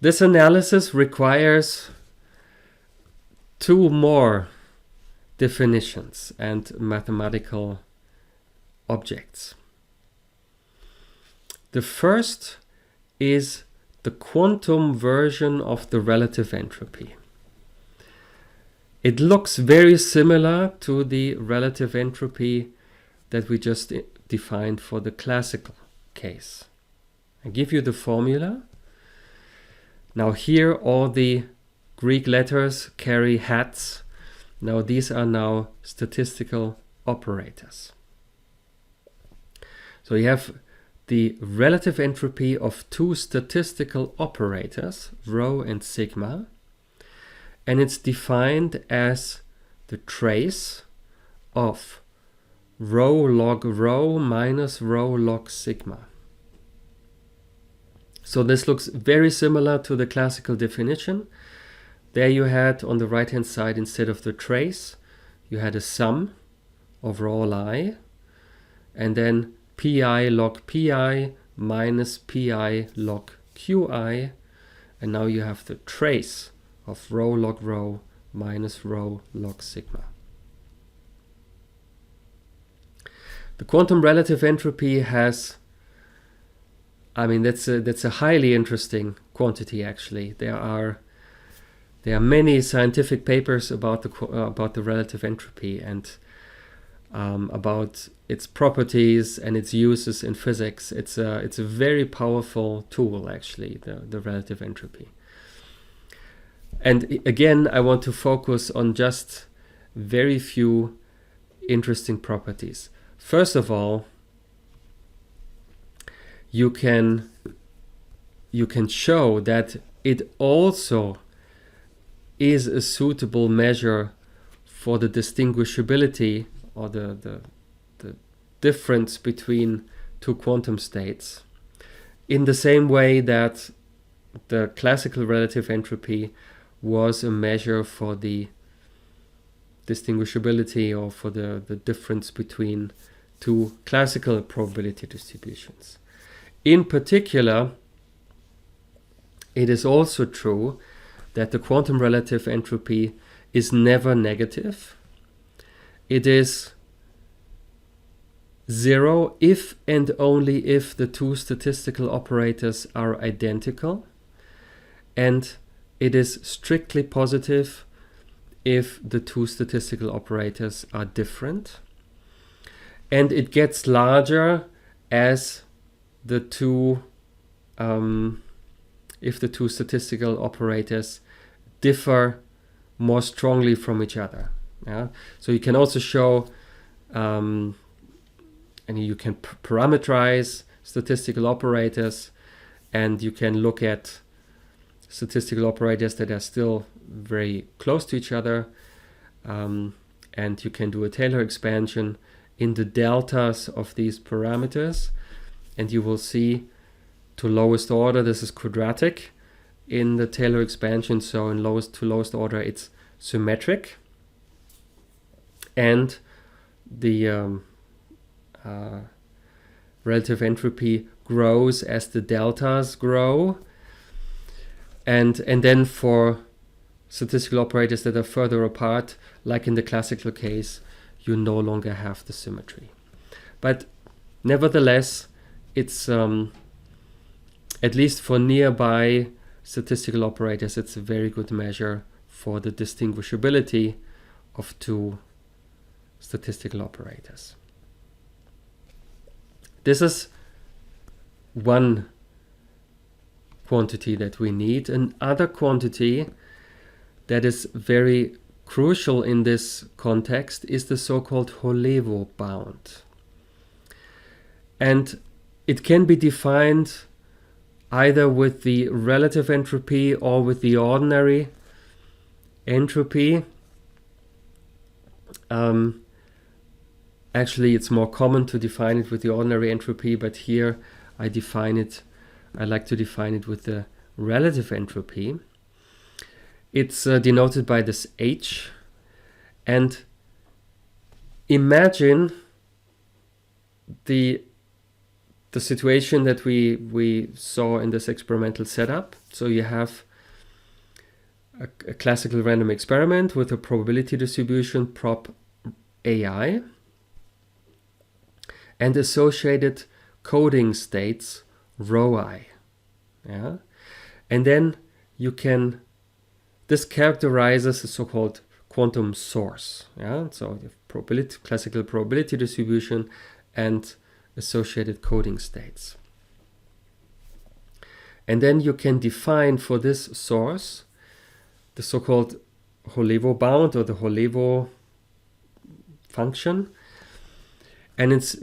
This analysis requires two more definitions and mathematical objects. The first is the quantum version of the relative entropy. It looks very similar to the relative entropy that we just defined for the classical case. I give you the formula. Now here all the Greek letters carry hats. Now these are now statistical operators. So you have the relative entropy of two statistical operators, rho and sigma, and it's defined as the trace of rho log rho minus rho log sigma. So this looks very similar to the classical definition. There you had on the right hand side, instead of the trace, you had a sum of all I, and then pi log pi minus pi log qi, and now you have the trace of rho log rho minus rho log sigma. The quantum relative entropy has, that's a highly interesting quantity actually. There are many scientific papers about the relative entropy and about its properties and its uses in physics. It's a very powerful tool actually, the relative entropy. And again, I want to focus on just very few interesting properties. First of all, you can show that it also is a suitable measure for the distinguishability or the difference between two quantum states, in the same way that the classical relative entropy was a measure for the distinguishability or for the difference between two classical probability distributions. In particular, it is also true that the quantum relative entropy is never negative. It is zero if and only if the two statistical operators are identical, and it is strictly positive if the two statistical operators are different, and it gets larger as the two if the two statistical operators differ more strongly from each other. Yeah? So you can also show and you can parameterize statistical operators, and you can look at statistical operators that are still very close to each other, and you can do a Taylor expansion in the deltas of these parameters, and you will see to lowest order this is quadratic in the Taylor expansion, so in lowest to lowest order it's symmetric, and the relative entropy grows as the deltas grow, and then for statistical operators that are further apart, like in the classical case, you no longer have the symmetry. But nevertheless, it's at least for nearby statistical operators, it's a very good measure for the distinguishability of two statistical operators. This is one quantity that we need. Another quantity that is very crucial in this context is the so-called Holevo bound. And it can be defined either with the relative entropy or with the ordinary entropy. Actually, it's more common to define it with the ordinary entropy, but here I like to define it with the relative entropy. It's denoted by this H, and imagine the the situation that we saw in this experimental setup. So you have a classical random experiment with a probability distribution prop AI and associated coding states rho I. Yeah? And then you can, this characterizes a so-called quantum source. Yeah? So you have probability, classical probability distribution and associated coding states. And then you can define for this source the so-called Holevo bound or the Holevo function. And it's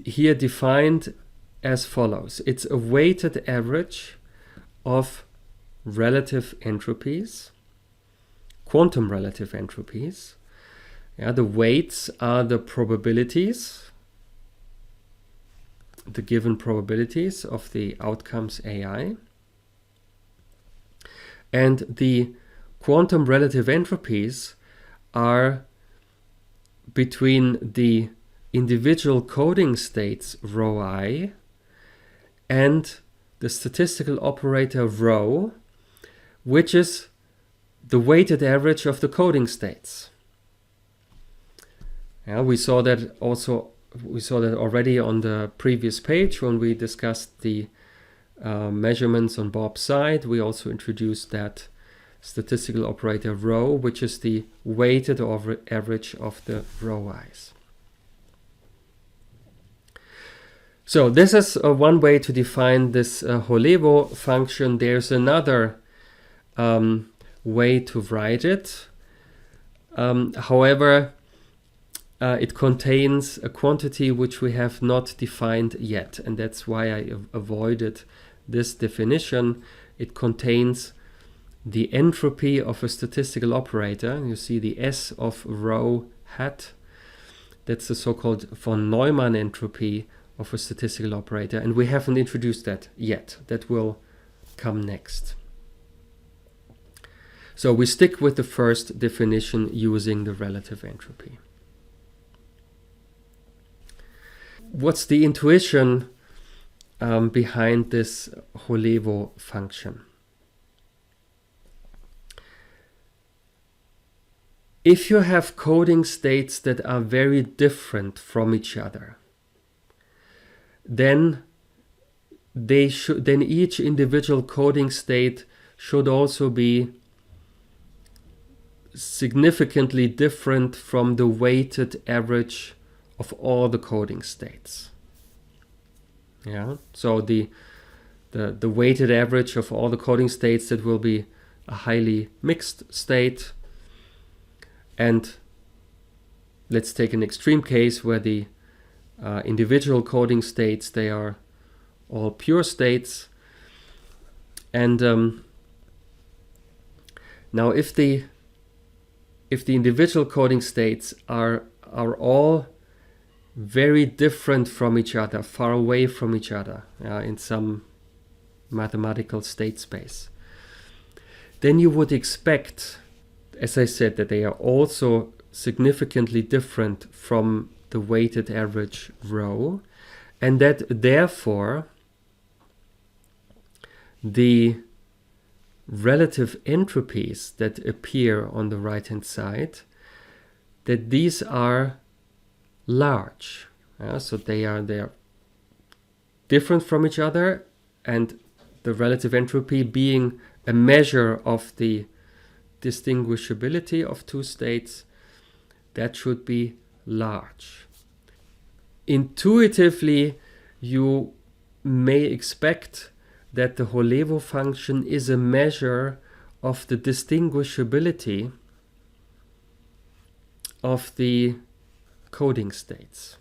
here defined as follows. It's a weighted average of relative entropies, quantum relative entropies. Yeah, the weights are the probabilities, the given probabilities of the outcomes AI. And the quantum relative entropies are between the individual coding states rho I and the statistical operator rho, which is the weighted average of the coding states. Yeah, we saw that already on the previous page when we discussed the measurements on Bob's side. We also introduced that statistical operator rho, which is the weighted average of the rho i's. So this is one way to define this Holevo function. There's another way to write it. However, it contains a quantity which we have not defined yet, and that's why I avoided this definition. It contains the entropy of a statistical operator. You see the S of rho hat. That's the so-called von Neumann entropy of a statistical operator, and we haven't introduced that yet. That will come next. So we stick with the first definition using the relative entropy. What's the intuition behind this Holevo function? If you have coding states that are very different from each other, then each individual coding state should also be significantly different from the weighted average of all the coding states. Yeah, so the weighted average of all the coding states, that will be a highly mixed state. And let's take an extreme case where the individual coding states, they are all pure states. And now if the individual coding states are all very different from each other, far away from each other, in some mathematical state space, then you would expect, as I said, that they are also significantly different from the weighted average rho, and that therefore the relative entropies that appear on the right hand side, that these are large. So they are different from each other, and the relative entropy being a measure of the distinguishability of two states, that should be large. Intuitively, you may expect that the Holevo function is a measure of the distinguishability of the coding states.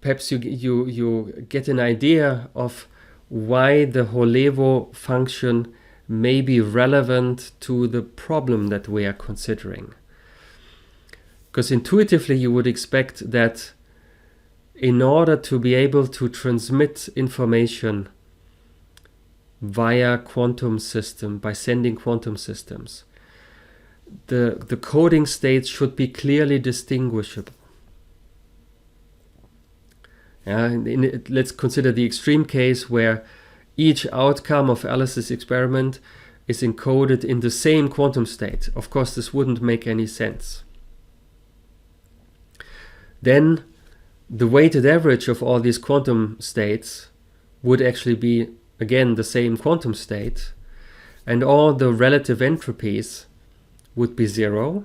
Perhaps you get an idea of why the Holevo function may be relevant to the problem that we are considering. Because intuitively you would expect that in order to be able to transmit information via quantum system, by sending quantum systems, the coding states should be clearly distinguishable. Let's consider the extreme case where each outcome of Alice's experiment is encoded in the same quantum state. Of course, this wouldn't make any sense. Then the weighted average of all these quantum states would actually be, again, the same quantum state, and all the relative entropies would be 0,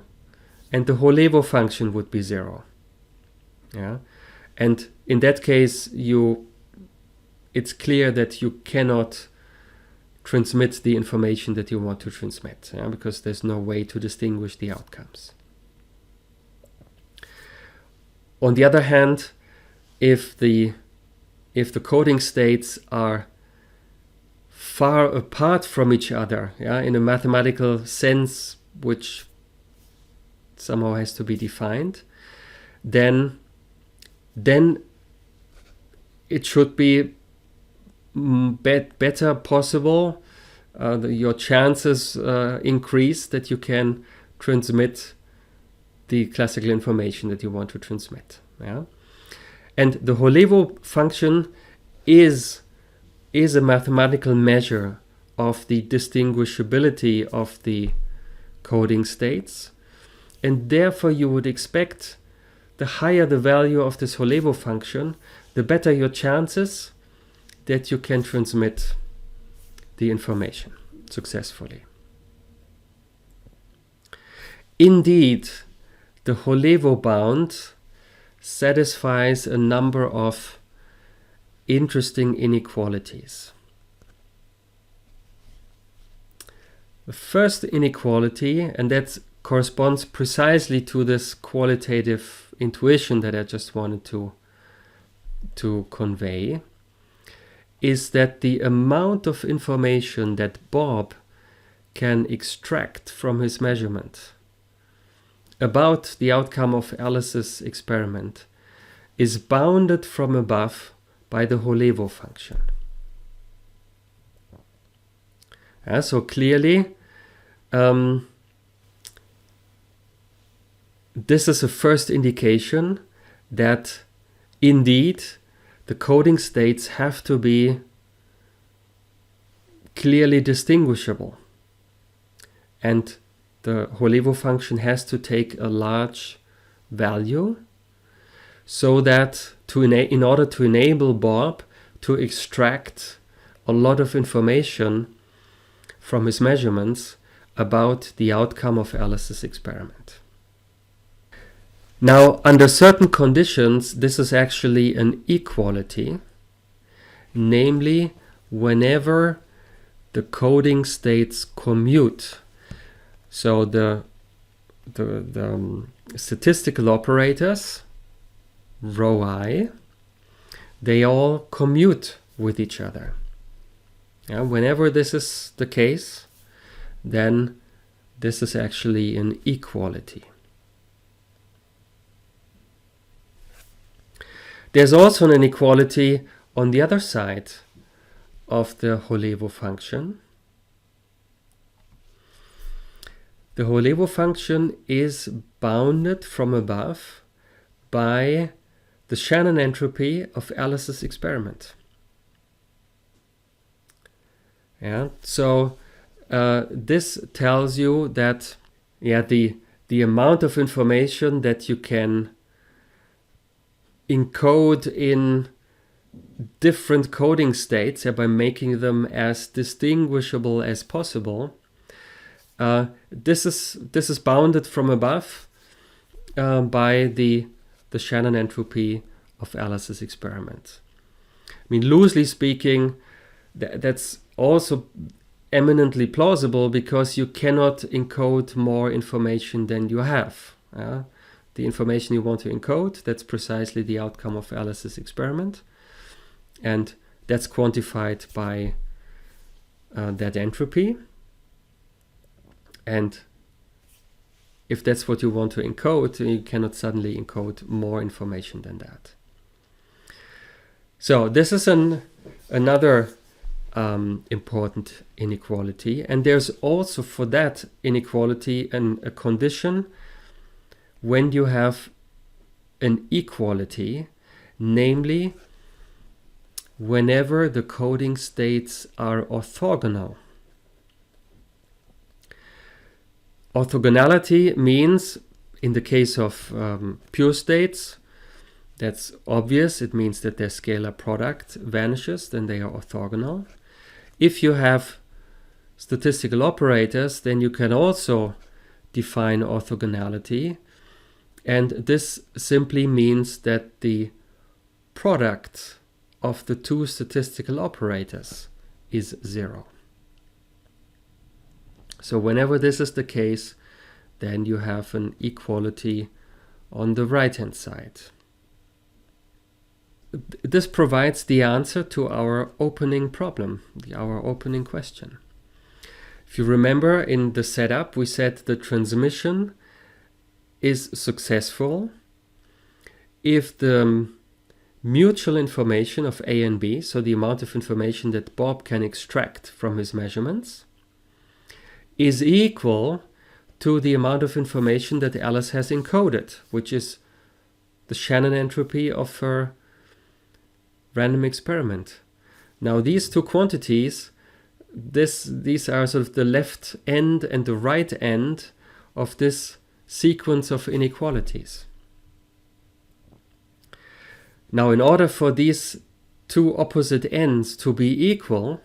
and the Holevo function would be 0. Yeah? And in that case, it's clear that you cannot transmit the information that you want to transmit, because there's no way to distinguish the outcomes. On the other hand, if the coding states are far apart from each other, in a mathematical sense, which somehow has to be defined, then it should be better possible. Your chances increase that you can transmit the classical information that you want to transmit. Yeah? And the Holevo function is a mathematical measure of the distinguishability of the coding states, and therefore you would expect the higher the value of this Holevo function, the better your chances that you can transmit the information successfully. Indeed, the Holevo bound satisfies a number of interesting inequalities. The first inequality, and that corresponds precisely to this qualitative intuition that I just wanted to convey, is that the amount of information that Bob can extract from his measurement about the outcome of Alice's experiment is bounded from above by the Holevo function. So clearly, this is a first indication that indeed the coding states have to be clearly distinguishable, and the Holevo function has to take a large value so that in order to enable Bob to extract a lot of information from his measurements about the outcome of Alice's experiment. Now, under certain conditions, this is actually an equality, namely whenever the coding states commute. So the statistical operators, rho I, they all commute with each other. Whenever this is the case, then this is actually an equality. There's also an inequality on the other side of the Holevo function. The Holevo function is bounded from above by the Shannon entropy of Alice's experiment. So this tells you that the amount of information that you can encode in different coding states by making them as distinguishable as possible, this is bounded from above by the Shannon entropy of Alice's experiment. I mean, loosely speaking, that's also eminently plausible because you cannot encode more information than you have. The information you want to encode, that's precisely the outcome of Alice's experiment, and that's quantified by that entropy. And if that's what you want to encode, you cannot suddenly encode more information than that. So this is another important inequality, and there's also for that inequality a condition when you have an equality, namely whenever the coding states are orthogonal. Orthogonality means, in the case of pure states, that's obvious. It means that their scalar product vanishes, then they are orthogonal. If you have statistical operators, then you can also define orthogonality. And this simply means that the product of the two statistical operators is 0. So whenever this is the case, then you have an equality on the right-hand side. This provides the answer to our opening problem, our opening question. If you remember, in the setup, we said the transmission is successful if the mutual information of A and B, so the amount of information that Bob can extract from his measurements, is equal to the amount of information that Alice has encoded, which is the Shannon entropy of her random experiment. Now these two quantities, these are sort of the left end and the right end of this sequence of inequalities. Now, in order for these two opposite ends to be equal,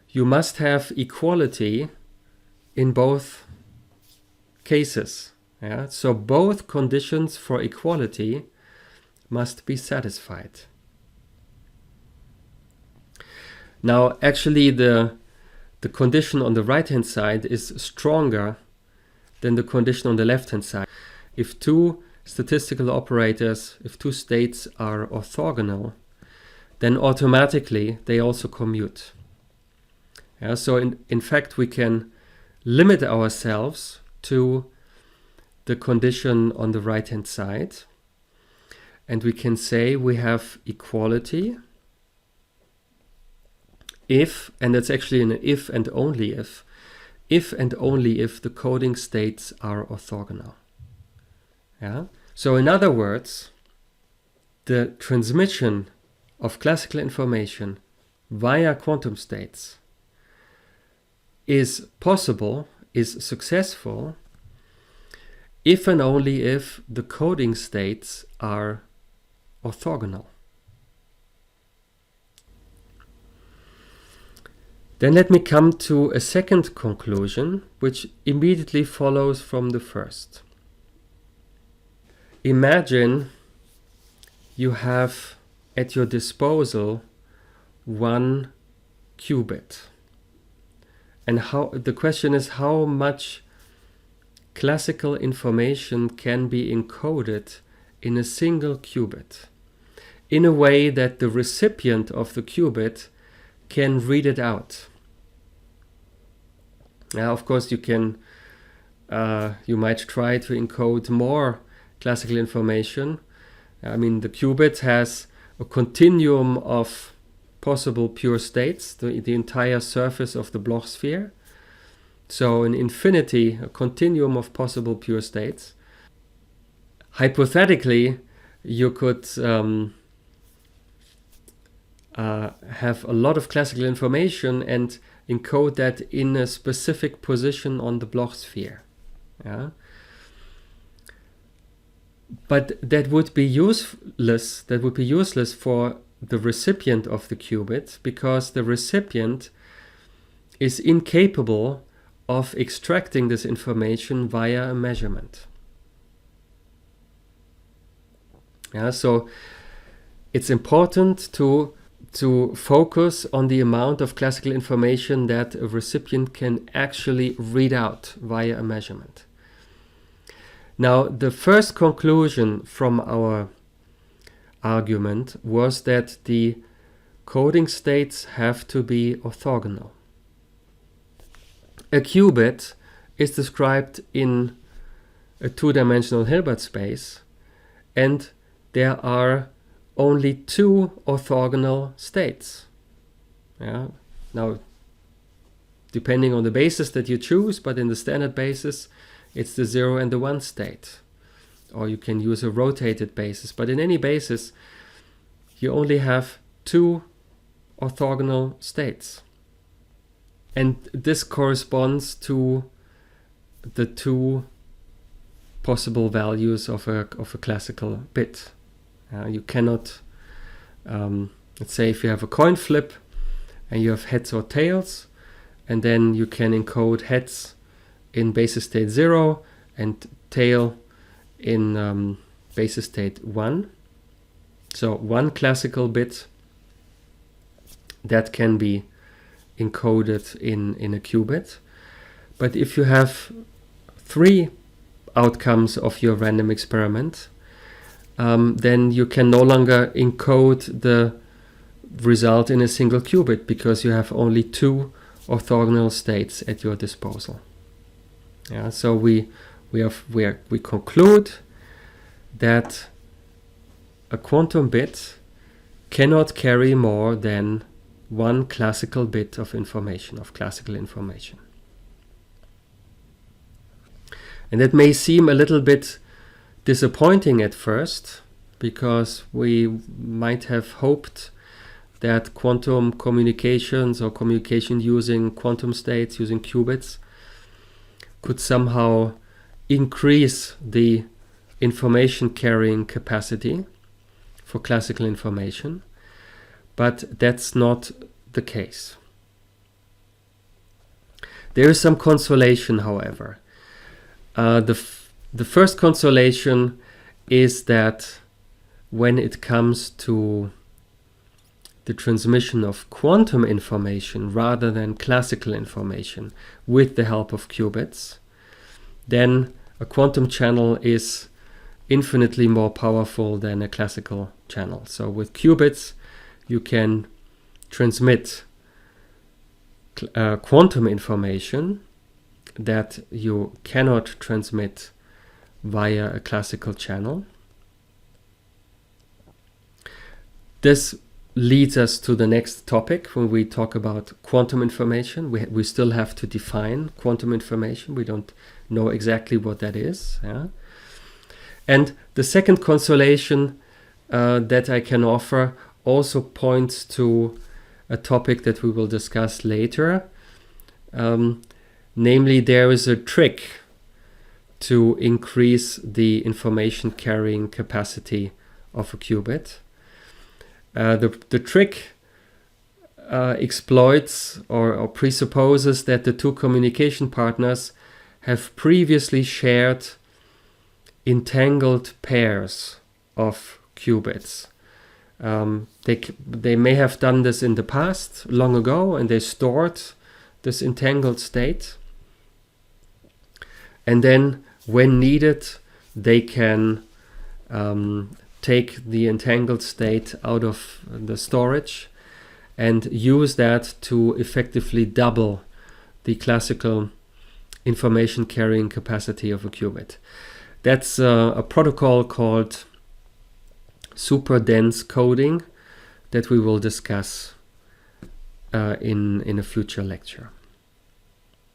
you must have equality in both cases. Yeah? So both conditions for equality must be satisfied. Now, actually, the condition on the right-hand side is stronger than the condition on the left-hand side. If two statistical operators, if two states are orthogonal, then automatically they also commute. Yeah, so in fact, we can limit ourselves to the condition on the right-hand side, and we can say we have equality if, and that's actually an if and only if and only if the coding states are orthogonal. Yeah? So in other words, the transmission of classical information via quantum states is possible, is successful, if and only if the coding states are orthogonal. Then let me come to a second conclusion, which immediately follows from the first. Imagine you have at your disposal one qubit. And the question is, how much classical information can be encoded in a single qubit in a way that the recipient of the qubit can read it out. Now, of course, you might try to encode more classical information. I mean, the qubit has a continuum of possible pure states, the entire surface of the Bloch sphere. So an infinity, a continuum of possible pure states. Hypothetically, you could have a lot of classical information and encode that in a specific position on the Bloch sphere. Yeah? But that would be useless. That would be useless for the recipient of the qubit, because the recipient is incapable of extracting this information via a measurement. Yeah, so it's important to focus on the amount of classical information that a recipient can actually read out via a measurement. Now, the first conclusion from our argument was that the coding states have to be orthogonal. A qubit is described in a two-dimensional Hilbert space, and there are only two orthogonal states. Yeah? Now, depending on the basis that you choose, but in the standard basis, it's the 0 and the 1 state. Or you can use a rotated basis. But in any basis, you only have two orthogonal states. And this corresponds to the two possible values of a classical bit. You cannot, let's say if you have a coin flip and you have heads or tails, and then you can encode heads in basis state 0 and tail in basis state 1. So one classical bit that can be encoded in a qubit. But if you have 3 outcomes of your random experiment, then you can no longer encode the result in a single qubit because you have only 2 orthogonal states at your disposal. Yeah, so we conclude that a quantum bit cannot carry more than one classical bit of information, of classical information. And that may seem a little bit disappointing at first, because we might have hoped that quantum communications or communication using quantum states, using qubits, could somehow increase the information carrying capacity for classical information. But that's not the case. There is some consolation, however. The first consolation is that when it comes to the transmission of quantum information rather than classical information with the help of qubits, then a quantum channel is infinitely more powerful than a classical channel. So with qubits, you can transmit quantum information that you cannot transmit via a classical channel. This leads us to the next topic when we talk about quantum information. We still have to define quantum information. We don't know exactly what that is. Yeah? And the second consolation that I can offer also points to a topic that we will discuss later. Namely, there is a trick to increase the information carrying capacity of a qubit. The trick exploits or presupposes that the two communication partners have previously shared entangled pairs of qubits. They may have done this in the past, long ago, and they stored this entangled state. And then, when needed, they can take the entangled state out of the storage and use that to effectively double the classical information carrying capacity of a qubit. That's a protocol called super dense coding that we will discuss in a future lecture.